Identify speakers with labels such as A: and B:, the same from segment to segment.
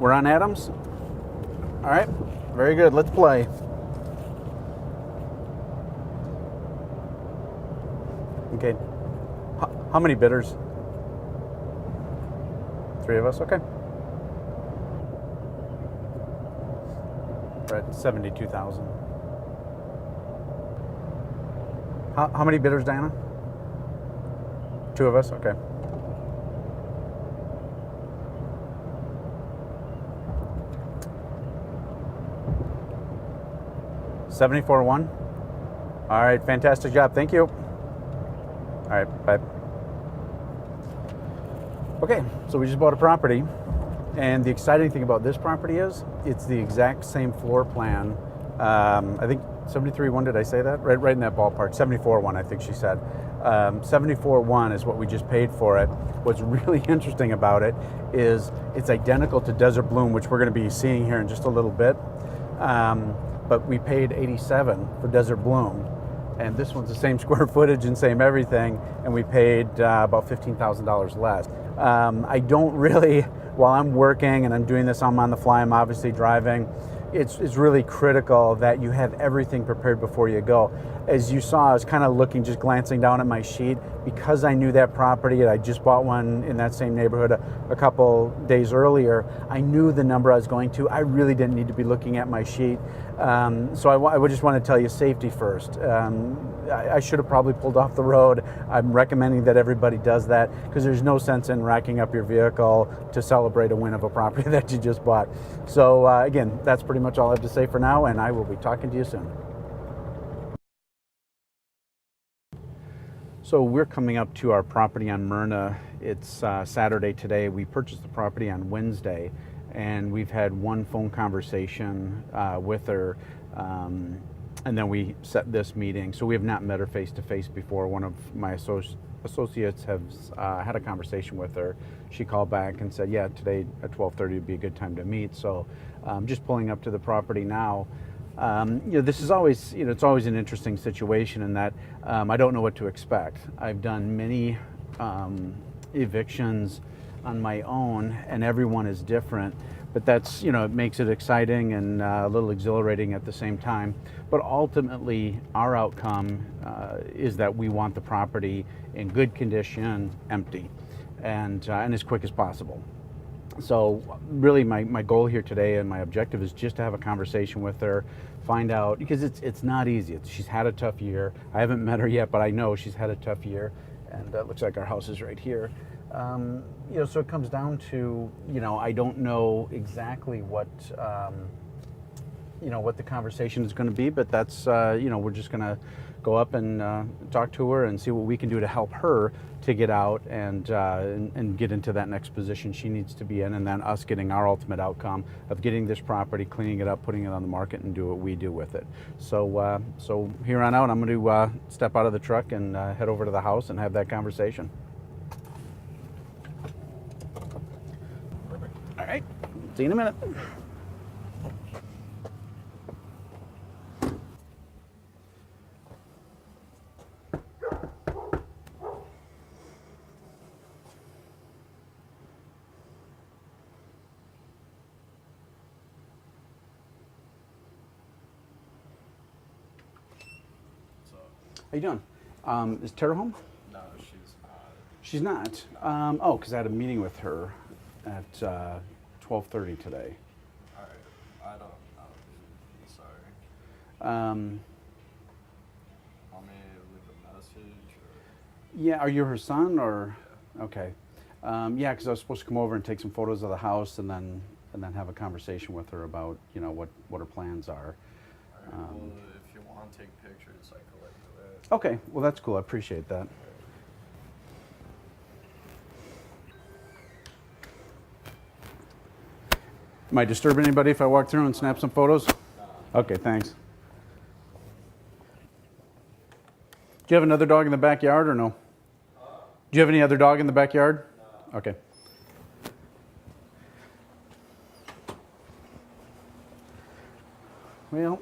A: We're on Adams? All right, very good. Let's play. Okay. How many bidders? 3 of us, okay. We're at 72,000. How many bidders, Diana? 2 of us, okay. $74,100. All right, fantastic job. Thank you. All right, bye. Okay, so we just bought a property, and the exciting thing about this property is it's the exact same floor plan. I think 73.1, did I say that? Right in that ballpark. 74.1, I think she said. 74.1 is what we just paid for it. What's really interesting about it is it's identical to Desert Bloom, which we're going to be seeing here in just a little bit. But we paid 87 for Desert Bloom, and this one's the same square footage and same everything, and we paid about $15,000 less. I don't really, while I'm working and I'm doing this, I'm on the fly, I'm obviously driving, it's really critical that you have everything prepared before you go. As you saw, I was kind of looking, just glancing down at my sheet, because I knew that property and I just bought one in that same neighborhood a couple days earlier. I knew the number I was going to. I really didn't need to be looking at my sheet. So I would just want to tell you safety first. I should have probably pulled off the road. I'm recommending that everybody does that, because there's no sense in racking up your vehicle to celebrate a win of a property that you just bought. So again, that's pretty much all I have to say for now, and I will be talking to you soon. So we're coming up to our property on Myrna. It's Saturday today. We purchased the property on Wednesday, and we've had one phone conversation with her, and then we set this meeting. So we have not met her face to face before. One of my associates has had a conversation with her. She called back and said, yeah, today at 12:30 would be a good time to meet. So just pulling up to the property now. This is always, it's always an interesting situation in that I don't know what to expect. I've done many evictions on my own, and everyone is different. But that's, it makes it exciting and a little exhilarating at the same time. But ultimately, our outcome is that we want the property in good condition, empty, and as quick as possible. So really my goal here today and my objective is just to have a conversation with her, find out, because it's not easy. She's had a tough year. I haven't met her yet, but I know she's had a tough year, and it looks like our house is right here. So it comes down to, I don't know exactly what, what the conversation is going to be, but that's, we're just going to go up and talk to her and see what we can do to help her to get out and get into that next position she needs to be in, and then us getting our ultimate outcome of getting this property, cleaning it up, putting it on the market, and do what we do with it. So so here on out, I'm going to step out of the truck and head over to the house and have that conversation. All right, see you in a minute. How you doing? Is Tara home?
B: No, she's not.
A: She's not? Oh, because I had a meeting with her at 12:30 today.
B: All right. I don't know. Sorry.
A: Um,
B: Want me to leave a message? Or?
A: yeah, are you her son or?
B: Yeah.
A: Okay. Yeah, because I was supposed to come over and take some photos of the house and then have a conversation with her about, what her plans are.
B: All right. Well, if you want to take pictures, I can let you do it.
A: Okay, well that's cool. I appreciate that. Am I disturbing anybody if I walk through and snap some photos?
B: No.
A: Okay, thanks. Do you have another dog in the backyard or no? Do you have any other dog in the backyard? No. Okay. Well,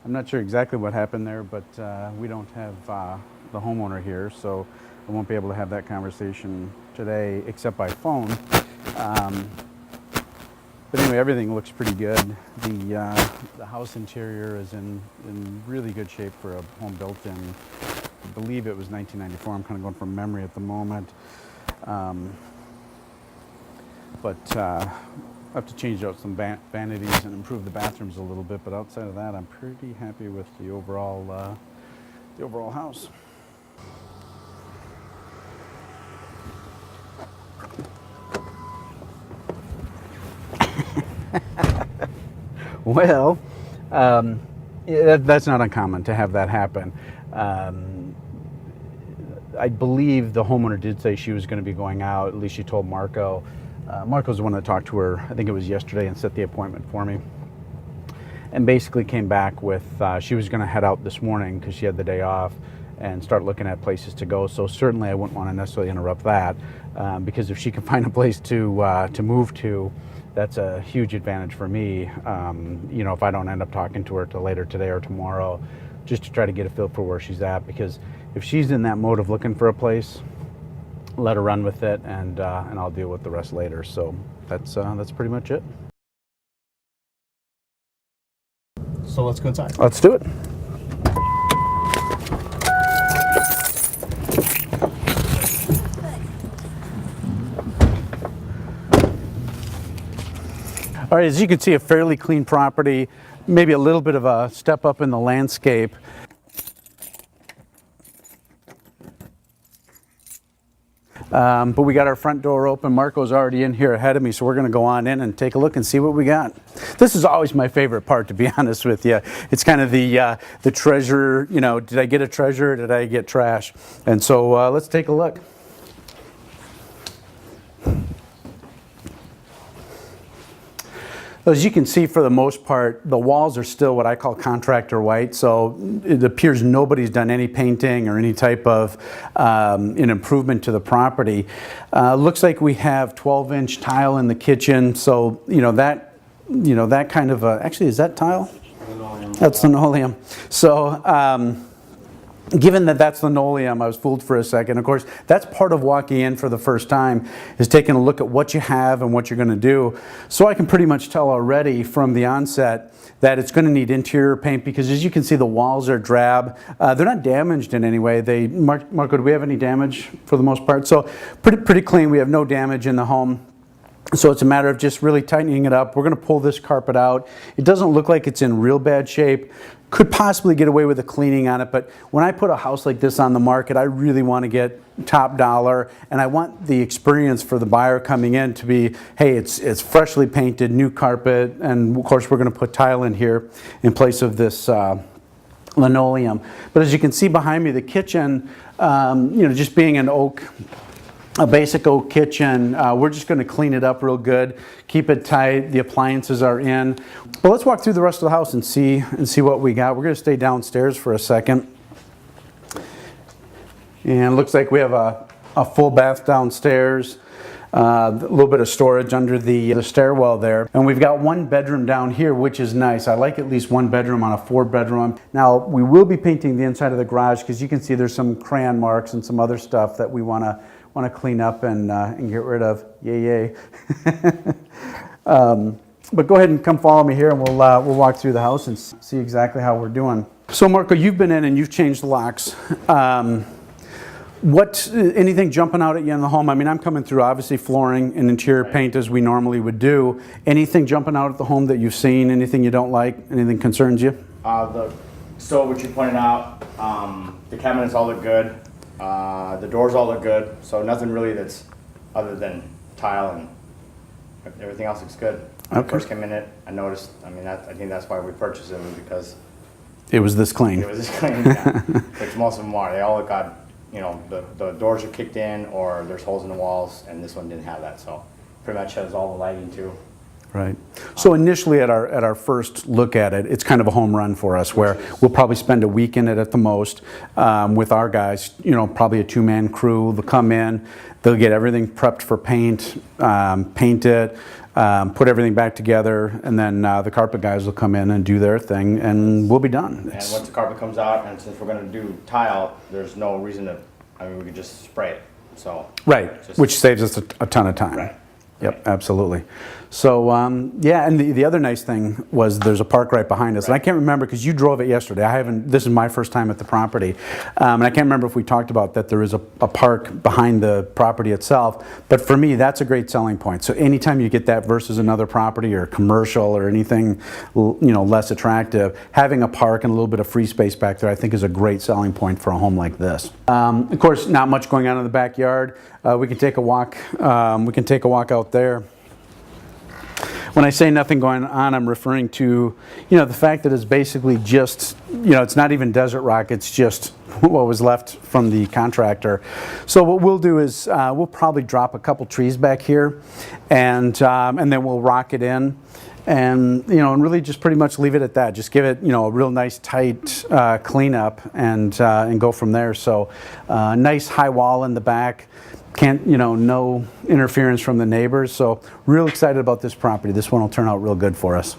A: I'm not sure exactly what happened there, but we don't have the homeowner here, so I won't be able to have that conversation today except by phone. But anyway, everything looks pretty good. The house interior is in really good shape for a home built in, I believe it was 1994. I'm kind of going from memory at the moment. But I have to change out some vanities and improve the bathrooms a little bit. But outside of that, I'm pretty happy with the overall house. Well, that's not uncommon to have that happen. I believe the homeowner did say she was going to be going out. At least she told Marco. Marco's the one that talked to her, I think it was yesterday, and set the appointment for me. And basically came back with, she was going to head out this morning because she had the day off and start looking at places to go. So certainly I wouldn't want to necessarily interrupt that because if she can find a place to move to, that's a huge advantage for me. You know, if I don't end up talking to her till later today or tomorrow, just to try to get a feel for where she's at. Because if she's in that mode of looking for a place, let her run with it, and I'll deal with the rest later. So that's pretty much it.
C: So let's go inside.
A: Let's do it. All right, as you can see, a fairly clean property, maybe a little bit of a step up in the landscape. But we got our front door open. Marco's already in here ahead of me, so we're going to go on in and take a look and see what we got. This is always my favorite part, to be honest with you. It's kind of the treasure, you know, did I get a treasure or did I get trash? And so let's take a look. As you can see, for the most part, the walls are still what I call contractor white, so it appears nobody's done any painting or any type of an improvement to the property. Looks like we have 12-inch tile in the kitchen, so that kind of actually, is that tile?
B: Linoleum.
A: That's linoleum. So given that that's linoleum, I was fooled for a second. Of course, that's part of walking in for the first time, is taking a look at what you have and what you're going to do. So I can pretty much tell already from the onset that it's going to need interior paint, because as you can see, the walls are drab. They're not damaged in any way. Marco, do we have any damage for the most part? So pretty clean. We have no damage in the home. So it's a matter of just really tightening it up. We're going to pull this carpet out. It doesn't look like it's in real bad shape. Could possibly get away with a cleaning on it, but when I put a house like this on the market, I really want to get top dollar, and I want the experience for the buyer coming in to be, hey, it's freshly painted, new carpet, and of course we're going to put tile in here in place of this linoleum. But as you can see behind me, the kitchen, just being an oak, a basic oak kitchen, we're just going to clean it up real good, keep it tight. The appliances are in. Well, let's walk through the rest of the house and see what we got. We're going to stay downstairs for a second. And it looks like we have a full bath downstairs, a little bit of storage under the stairwell there. And we've got one bedroom down here, which is nice. I like at least one bedroom on a 4-bedroom. Now, we will be painting the inside of the garage, because you can see there's some crayon marks and some other stuff that we want to clean up and get rid of. Yay. But go ahead and come follow me here, and we'll walk through the house and see exactly how we're doing. So Marco, you've been in and you've changed the locks. Anything jumping out at you in the home? I mean, I'm coming through obviously flooring and interior paint as we normally would do. Anything jumping out at the home that you've seen? Anything you don't like? Anything concerns you?
C: The stove, which you pointed out, the cabinets all look good. The doors all look good, so nothing really that's other than tile, and everything else looks good. When I first came in it, I noticed, I think that's why we purchased them, because
A: it was this clean.
C: It was this clean, yeah. Which most of them are. They all look got, the doors are kicked in, or there's holes in the walls, and this one didn't have that, so pretty much has all the lighting too.
A: Right. So initially at our first look at it, it's kind of a home run for us, where we'll probably spend a week in it at the most with our guys, probably a 2-man crew. They'll come in, they'll get everything prepped for paint, paint it, put everything back together, and then the carpet guys will come in and do their thing, and we'll be done.
C: And once the carpet comes out, and since we're going to do tile, there's no reason to, we could just spray it. So
A: right, which saves us a ton of time.
C: Right.
A: Yep, absolutely. So, yeah, and the other nice thing was there's a park right behind us. And I can't remember, because you drove it yesterday. I haven't, this is my first time at the property. And I can't remember if we talked about that there is a park behind the property itself. But for me, that's a great selling point. So anytime you get that versus another property or commercial or anything, you know, less attractive, having a park and a little bit of free space back there, I think is a great selling point for a home like this. Of course, not much going on in the backyard. We can take a walk. We can take a walk out there. When I say nothing going on, I'm referring to, you know, the fact that it's basically just, you know, it's not even desert rock, it's just what was left from the contractor. So what we'll do is we'll probably drop a couple trees back here, and then we'll rock it in, and, you know, and really just pretty much leave it at that. Just give it, you know, a real nice tight cleanup, and go from there. So nice high wall in the back. Can't, you know, no interference from the neighbors. So real excited about this property. This one will turn out real good for us.